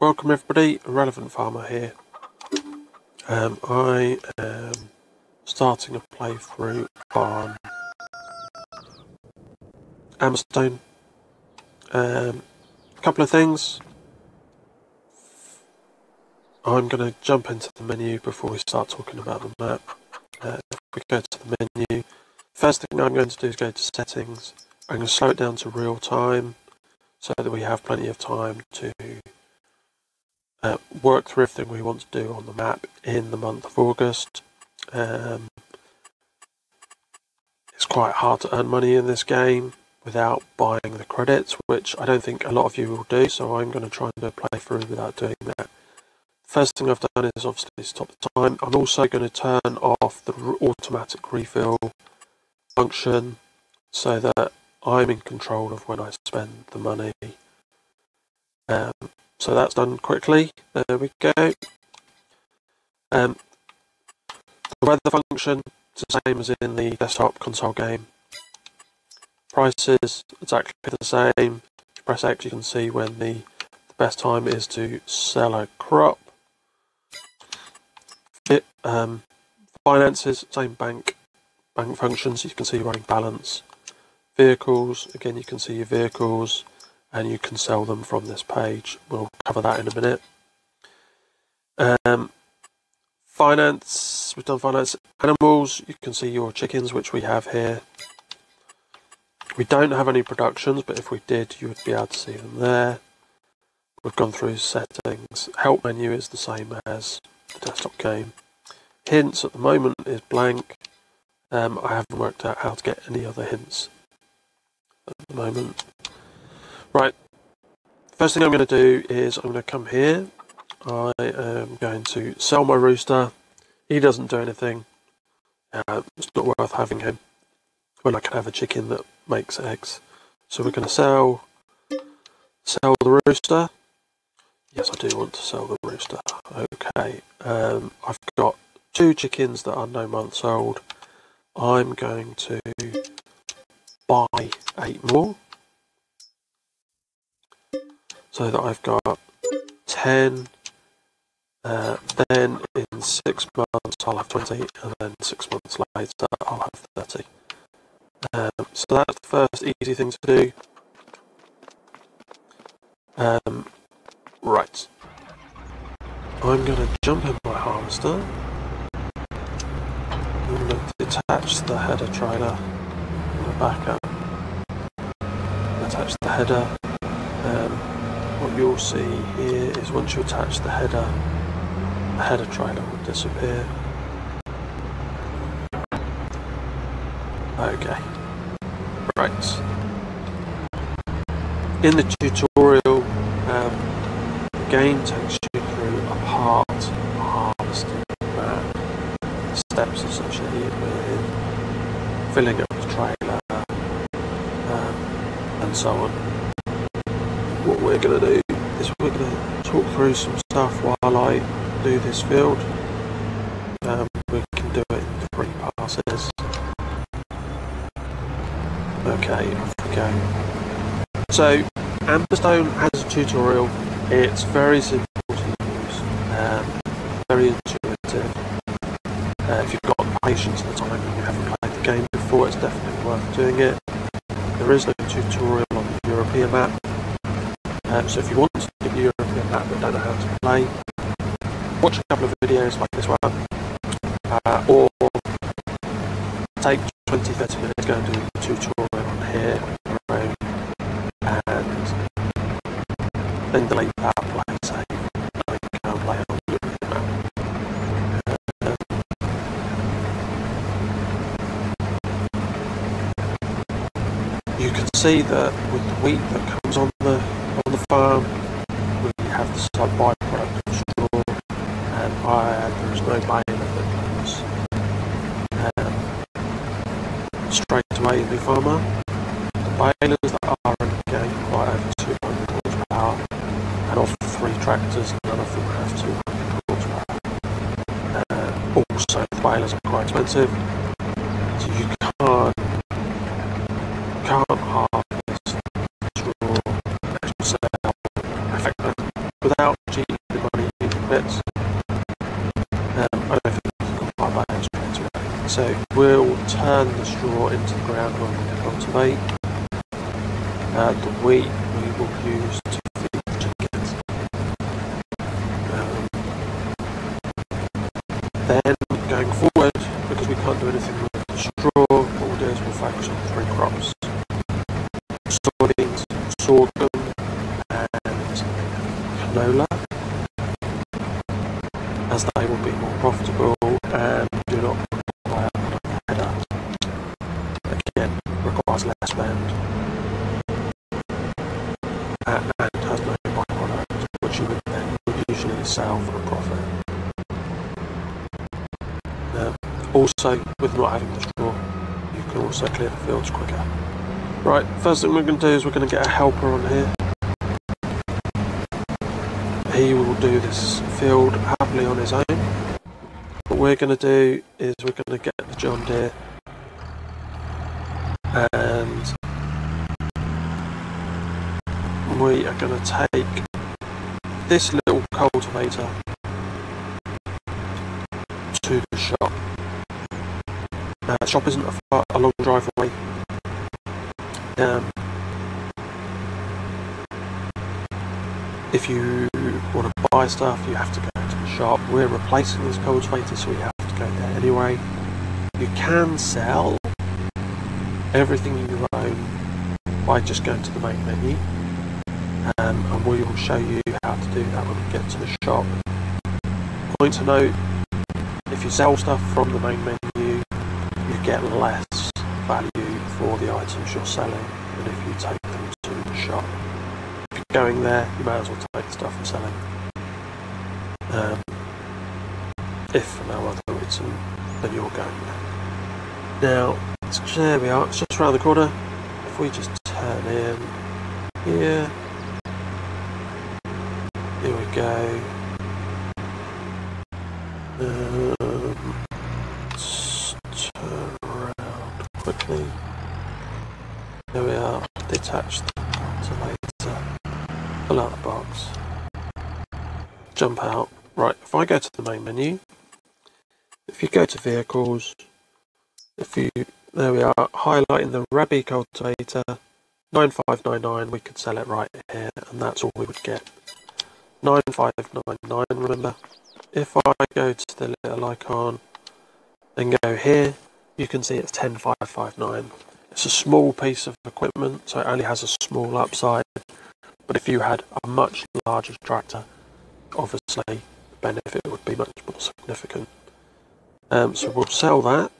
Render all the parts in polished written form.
Welcome everybody, Relevant Farmer here. I am starting a playthrough on Amberstone. A couple of things. I'm going to jump into the menu before we start talking about the map. If we go to the menu, first thing I'm going to do is go to settings. I'm going to slow it down to real time so that we have plenty of time to work through everything we want to do on the map in the month of August. It's quite hard to earn money in this game without buying the credits, which I don't think a lot of you will do, so I'm going to try and do a playthrough without doing that. First thing I've done is obviously stop the time. I'm also going to turn off the automatic refill function so that I'm in control of when I spend the money. So that's done quickly. There we go. The weather function is the same as in the desktop console game. Prices, exactly the same. If you press X, you can see when the best time is to sell a crop. Finances, same bank functions. You can see running balance. Vehicles, again you can see your vehicles and you can sell them from this page. We'll cover that in a minute. Finance, we've done finance. Animals, you can see your chickens, which we have here. We don't have any productions, but if we did, you would be able to see them there. We've gone through settings. Help menu is the same as the desktop game. Hints at the moment is blank. I haven't worked out how to get any other hints at the moment. Right, first thing I'm going to do is I'm going to come here. I am going to sell my rooster. He doesn't do anything. It's not worth having him when I can have a chicken that makes eggs. So we're going to sell the rooster. Yes, I do want to sell the rooster. Okay, I've got 2 chickens that are no months old. I'm going to buy 8 more. So that I've got 10, then in 6 months I'll have 20, and then 6 months later I'll have 30. So that's the first easy thing to do. Right. I'm going to jump in my harvester. I'm going to detach the header trailer and the back up. Attach the header. What you'll see here is once you attach the header trailer will disappear. Okay, right. In the tutorial, the game takes you through a part harvesting map, the steps associated with filling up the trailer, and so on. What we're going to do is we're going to talk through some stuff while I do this field. We can do it in 3 passes. Okay, off we go. So, Amberstone has a tutorial. It's very simple to use, very intuitive. If you've got the patience and the time and you haven't played the game before, it's definitely worth doing it. There is no tutorial on the European map. So if you want to do the European map but don't know how to play, watch a couple of videos like this one, or take 20-30 minutes, go and do the tutorial on here on your own, and then delete that, play save, and then go and play it on the European map. You can see that with the wheat that comes on the farm, we have the side byproduct of straw, and there is no baler that comes straight away in the farmer. The balers that are in the game quite over 200 horsepower, and of 3 tractors, none of them have 200 horsepower. Also, the balers are quite expensive, so you can't harvest straw, sell, effectively without cheating the money bits. I don't think you can quite buy it straight away. So we'll turn the straw into the ground when we cultivate. The wheat we will use to feed the chickens. Then going forward, because we can't do anything with the straw, what we'll do is we'll focus on 3 crops: soybeans, sorghum and canola, as they will be more profitable and do not require a header. Again, requires less spend and has no byproduct, which you would then usually sell for a profit. Also, with not having the straw, you can also clear the fields quicker. Right, first thing we're going to do is we're going to get a helper on here. He will do this field happily on his own. What we're going to do is we're going to get the John Deere and we are going to take this little cultivator to the shop. The shop isn't a long drive away. If you want to buy stuff, you have to go to the shop. We're replacing this cultivator, so we have to go there anyway. You can sell everything you own by just going to the main menu, and we will show you how to do that when we get to the shop. Point to note, if you sell stuff from the main menu, you get less value for the items you're selling than if you take them to the shop. If you're going there, you may as well take the stuff you're selling. If for no other reason than you're going there. Now, there we are, it's just around the corner. If we just turn in here, here we go. Let's turn around quickly. There we are, detach the cultivator, pull out the box, jump out. Right, if I go to the main menu, if you go to vehicles, there we are, highlighting the Rabbi cultivator, 9599, we could sell it right here, and that's all we would get. 9599, remember. If I go to the little icon and go here, you can see it's 10559. It's a small piece of equipment, so it only has a small upside, but if you had a much larger tractor, obviously the benefit would be much more significant. So we'll sell that.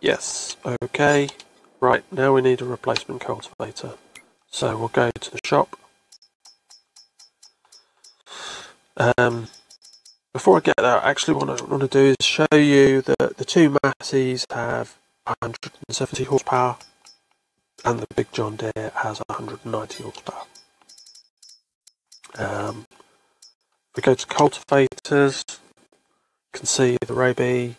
Yes, okay. Right, now we need a replacement cultivator. So we'll go to the shop. Before I get there, actually what I want to do is show you that the two Masseys have 170 horsepower and the big John Deere has 190 horsepower. We go to cultivators, you can see the Rabbi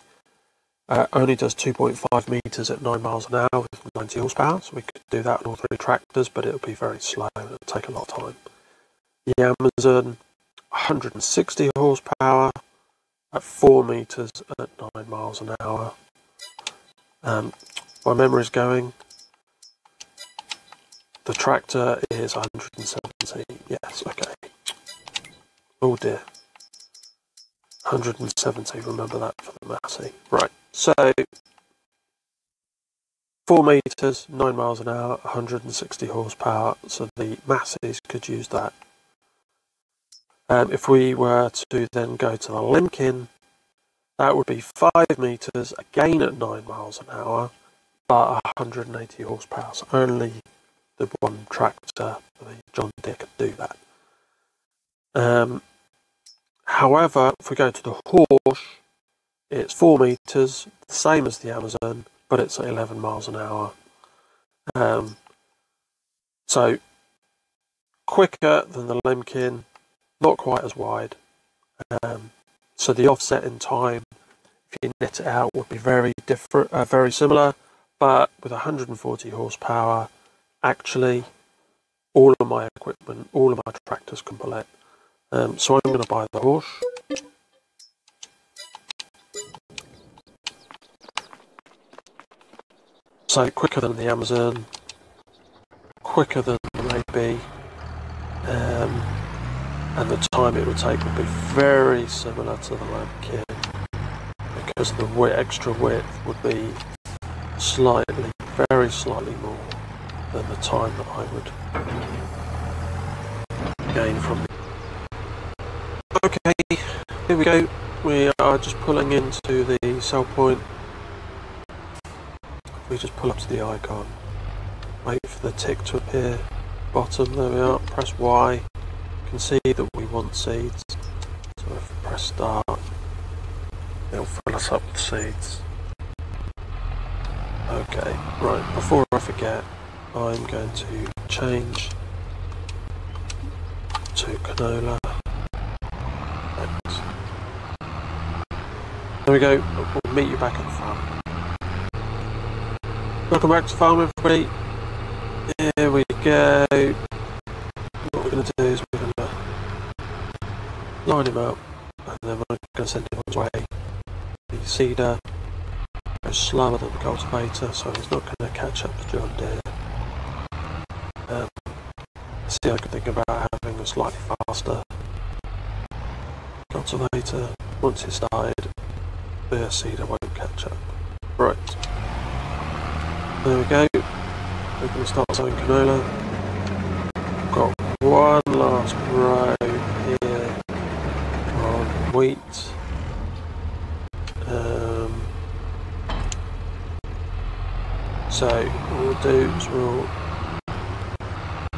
only does 2.5 metres at 9 miles an hour with 90 horsepower, so we could do that on all 3 tractors, but it would be very slow and it would take a lot of time. The Amazon, 160 horsepower at 4 metres at 9 miles an hour. My memory's going. The tractor is 170. Yes, okay. Oh dear. 170, remember that for the Massey. Right, so 4 metres, 9 miles an hour, 160 horsepower, so the Masseys could use that. If we were to then go to the Lemkin, that would be 5 metres, again at 9 miles an hour, but 180 horsepower. So only the one tractor, the John Deere, could do that. However, if we go to the Horse, it's 4 metres, the same as the Amazon, but it's at 11 miles an hour. So quicker than the Lemkin, not quite as wide. So the offset in time, if you net it out, would be very different, very similar, but with 140 horsepower, actually, all of my equipment, all of my tractors can pull it. So I'm going to buy the horse. So quicker than the Amazon, quicker than the Maybe, and the time it would take would be very similar to the Lambkin, because the extra width would be slightly, very slightly more than the time that I would gain from the... Okay, here we go. We are just pulling into the sell point. We just pull up to the icon, wait for the tick to appear, bottom, there we are, press Y, you can see that we want seeds, so if we press start, it'll fill us up with seeds. Okay, right, before I forget, I'm going to change to canola. Thanks. There we go, we'll meet you back at the farm. Welcome back to farm, everybody. Here we go. What we're going to do is we're going to line him up, and then we're going to send him on his way. The seeder goes slower than the cultivator, so he's not going to catch up to John Deere. That's the other good thing about having a slightly faster cultivator. Once it's started, the seeder won't catch up. Right. There we go. We're going to start sowing canola. Got one last row here on wheat. So what we'll do is we'll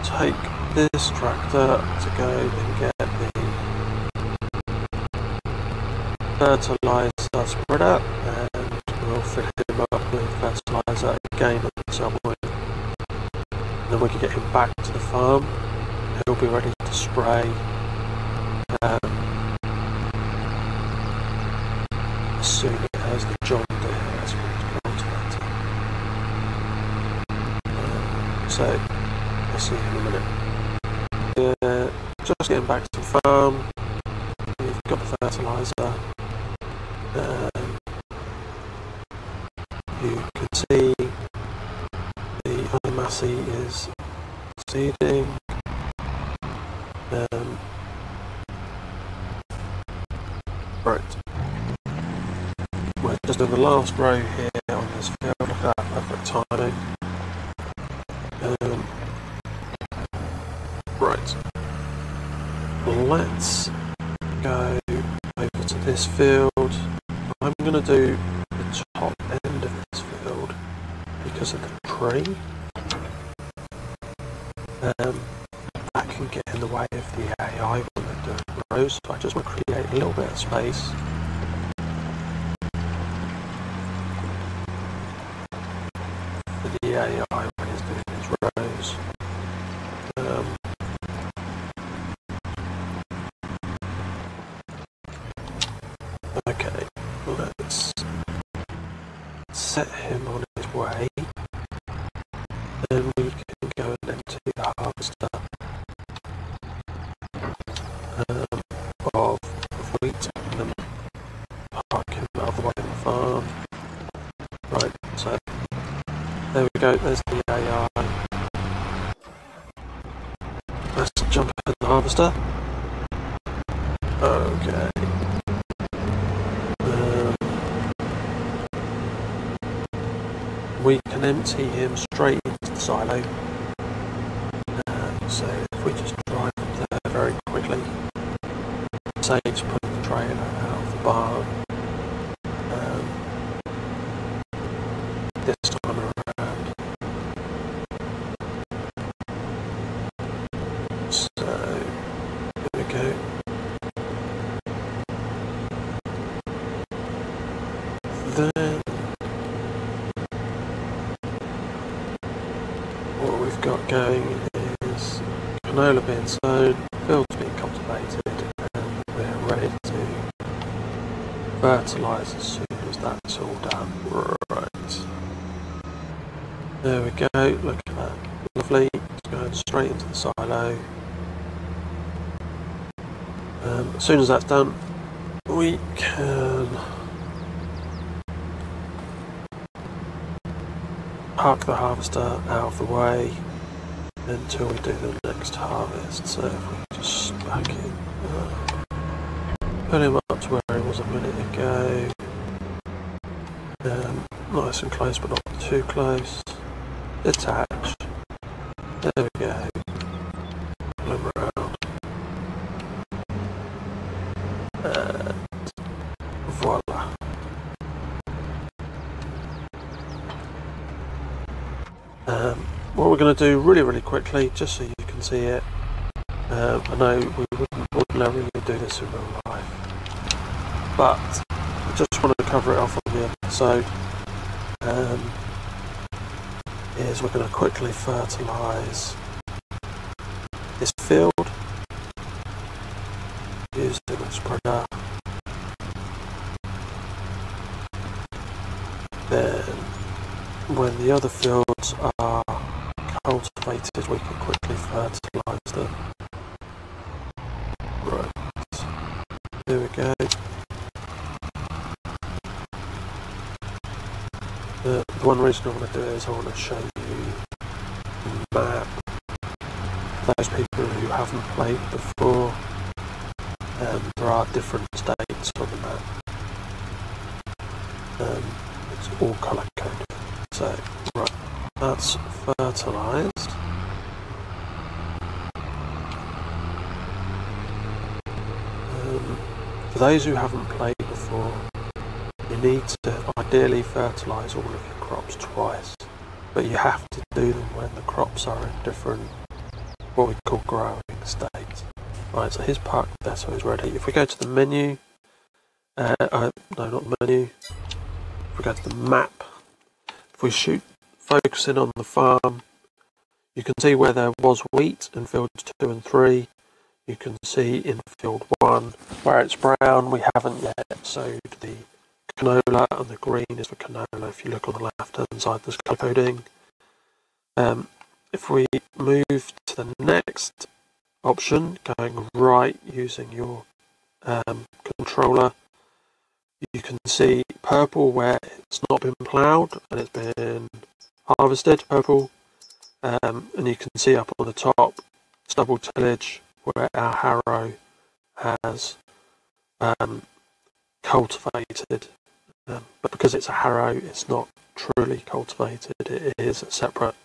take this tractor to go and get the fertiliser spreader, and we'll fill him up with fertiliser again at some point. Then we can get him back to the farm. He'll be ready to spray as soon as the John Deere has cultivated. So I'll see you in a minute. Just getting back to the farm. We've got the fertiliser. You can see the other massey is seeding. Right. We're just doing the last row here on this field. Look at that, perfect timing. Right. Let's go over to this field. I'm going to do the top end of this field because of the tree. That can get in the way of the AI when they're doing rows, so I just want to create a little bit of space. For the AI when he's doing his rows. Okay, let's set him on his way, then we can go and empty the harvester of wheat and then park him out of the way in the farm. Right, so there we go, there's the AI. Let's jump in the harvester. Okay. We can empty him straight into the silo. So if we just drive up there very quickly, saves putting the trailer out of the barn. This time around. So here we go. Then what we've got going is canola being sown, fields being cultivated, and we're ready to fertilise as soon as that's all done. Right. There we go, look at that. Lovely. It's going straight into the silo. As soon as that's done, we can park the harvester out of the way until we do the next harvest. So if we just back in, put him up to where he was a minute ago, nice and close but not too close, detach, there we go, pull him around, and voila. What we're going to do really quickly, just so you can see it, I know we wouldn't ordinarily do this in real life, but I just want to cover it off on the episode, is we're going to quickly fertilise this field using a spreader. Then when the other fields are cultivated, we can quickly fertilise them. Right, there we go. The one reason I want to do it is I want to show you the map. Those people who haven't played before, there are different states on the map. It's all colour coded. So, right, that's fertilised. For those who haven't played before, you need to ideally fertilise all of your crops twice, but you have to do them when the crops are in different, what we call growing states. Right, so here's parked there, so he's ready. If we go to the menu, no, not the menu, if we go to the map, if we focus in on the farm, you can see where there was wheat in fields 2 and 3. You can see in field 1 where it's brown, we haven't yet sowed the canola, and the green is for canola. If you look on the left hand side, there's colour coding. If we move to the next option, going right using your controller, you can see purple where it's not been ploughed and it's been harvested, purple, and you can see up on the top stubble tillage where our harrow has cultivated, but because it's a harrow, it's not truly cultivated, it is a separate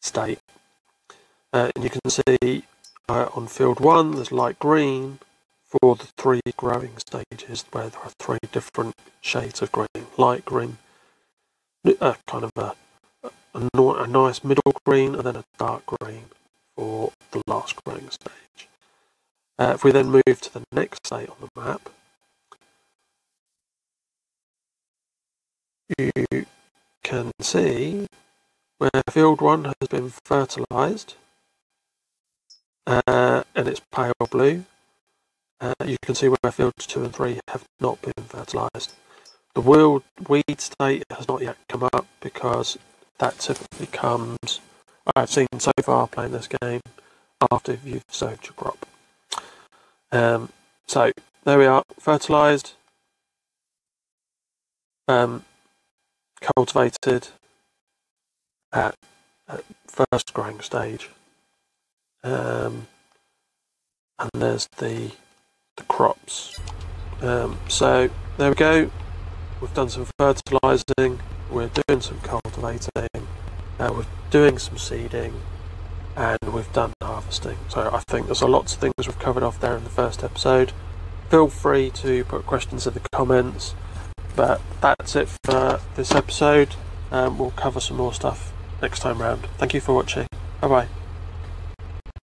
state. And you can see on field 1 there's light green for the 3 growing stages, where there are 3 different shades of green. Light green, kind of a nice middle green, and then a dark green for the last growing stage. If we then move to the next state on the map, you can see where field 1 has been fertilised, and it's pale blue. You can see where fields 2 and 3 have not been fertilised. The weed state has not yet come up because that typically comes, I've seen so far playing this game, after you've sowed your crop. So there we are, fertilised, cultivated at first growing stage, and there's the crops. So there we go, we've done some fertilising, we're doing some cultivating, we're doing some seeding, and we've done harvesting. So I think there's lots of things we've covered off there in the first episode. Feel free to put questions in the comments, but that's it for this episode. We'll cover some more stuff next time round. Thank you for watching. Bye bye.